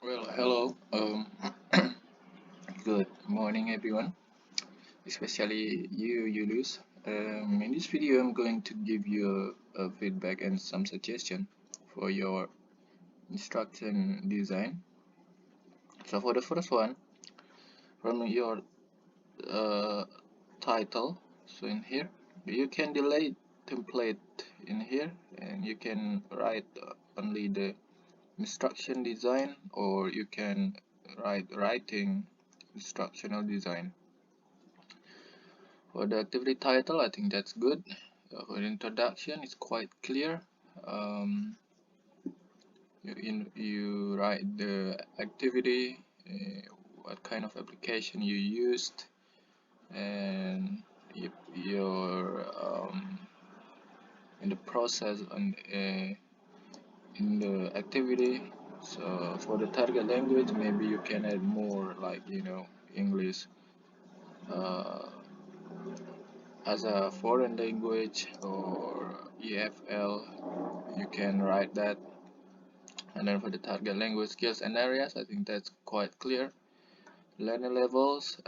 Well, hello. Good morning, everyone. Especially you, Yulus. In this video, I'm going to give you a feedback and some suggestion for your instruction design. So for the first one, from your uh, title, so in here, you can delete template in here, and you can write only the instruction design, or you can writing instructional design. For the activity title, I think that's good. For the introduction, it's quite clear. Um, you write the activity, what kind of application you used, and your in the process and in the activity. So for the target language, maybe you can add more, like English uh, as a foreign language, or EFL. You can write that. And then for the target language skills and areas, I think that's quite clear. Learner levels,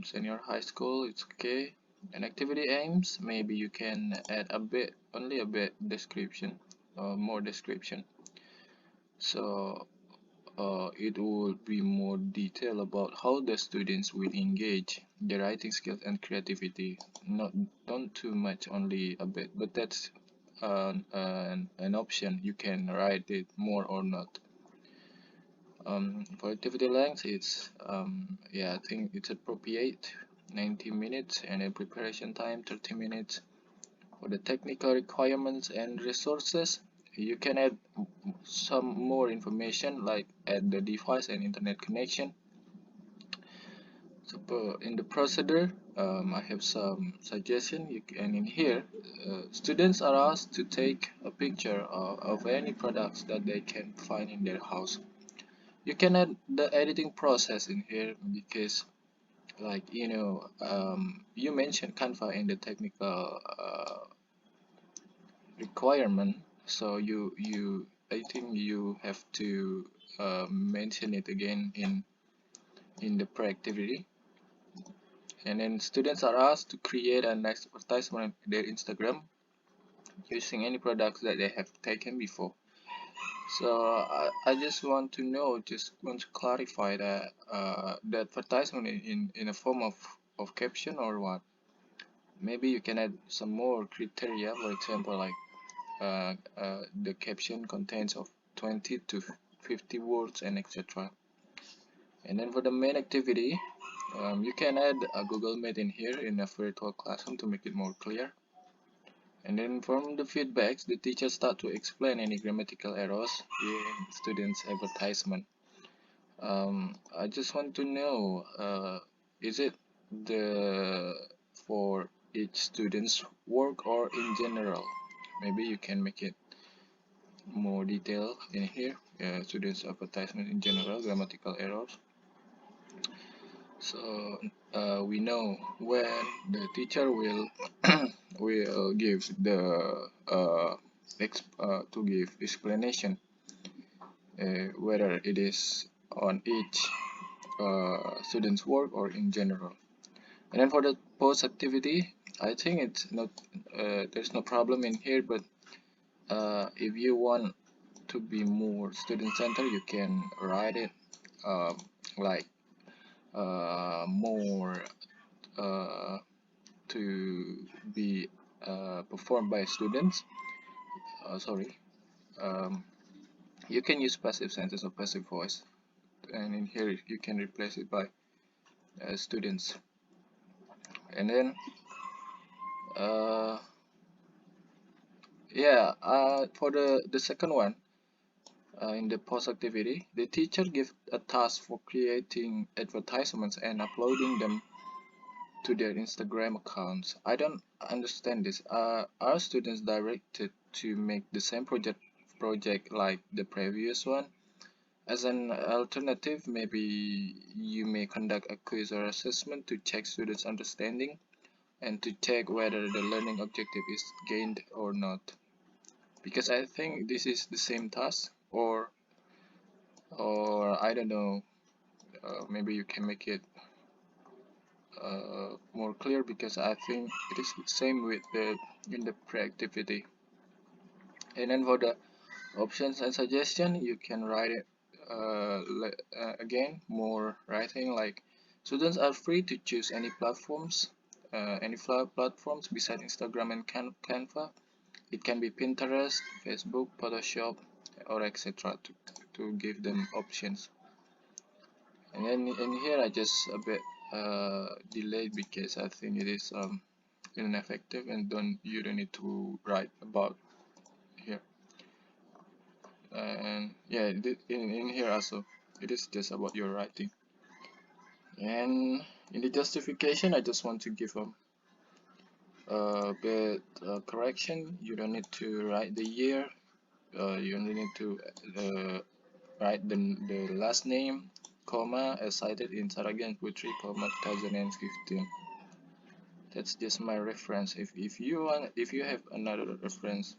senior high school, it's okay. And activity aims, maybe you can add a bit, only a bit description, or more description. So it will be more detail about how the students will engage their writing skills and creativity. Not don't too much, only a bit, but that's an option. You can write it more or not. For activity length, it's yeah, I think it's appropriate, 90 minutes, and a preparation time 30 minutes. For the technical requirements and resources, you can add some more information, like add the device and internet connection. So in the procedure, I have some suggestion. And in here, students are asked to take a picture of any products that they can find in their house. You can add the editing process in here, because like you mentioned Canva in the technical requirement, so I think you have to mention it again in the pre-activity. And then students are asked to create an advertisement on their Instagram using any products that they have taken before. So I just want to know, just want to clarify that the advertisement in a form of caption, or what? Maybe you can add some more criteria, for example, like the caption contains of 20 to 50 words and etc. And then for the main activity, you can add a Google Meet in here in a virtual classroom to make it more clear. And then from the feedbacks, the teacher start to explain any grammatical errors in students' advertisement. I just want to know, is it the for each student's work or in general? Maybe you can make it more detail in here. Students' advertisement in general, grammatical errors. So we know when the teacher will will give the to give explanation, whether it is on each student's work or in general. And then for the post activity, I think it's not there's no problem in here, but if you want to be more student centered, you can write it um, like more uh, to be performed by students. Sorry, um, you can use passive sentence or passive voice, and in here you can replace it by students. And then uh, yeah, for the second one, in the post activity, the teacher gives a task for creating advertisements and uploading them to their Instagram accounts. I don't understand this. Are students directed to make the same project like the previous one? As an alternative, maybe you may conduct a quiz or assessment to check students' understanding and to check whether the learning objective is gained or not. Because I think this is the same task, or I don't know, maybe you can make it more clear, because I think it is the same with the in the pre-activity. And then for the options and suggestion, you can write it again, more writing like students are free to choose any platforms, besides Instagram and Canva. It can be Pinterest, Facebook, Photoshop, or etc. to give them options. And then in here I just a bit delayed, because I think it is ineffective, and you don't need to write about here. And yeah, in here also it is just about your writing. And in the justification, I just want to give a bit correction. You don't need to write the year, you only need to write the last name, comma, as cited in Saragan Putri, comma 2015. That's just my reference. If you want, if you have another reference,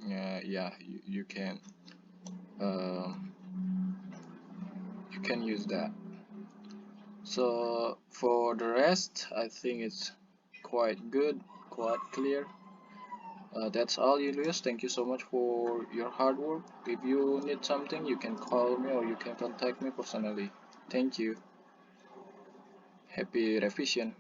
yeah, um, you can use that. So for the rest, I think it's quite good, quite clear. That's all, Julius. Thank you so much for your hard work. If you need something, you can call me or you can contact me personally. Thank you. Happy revision.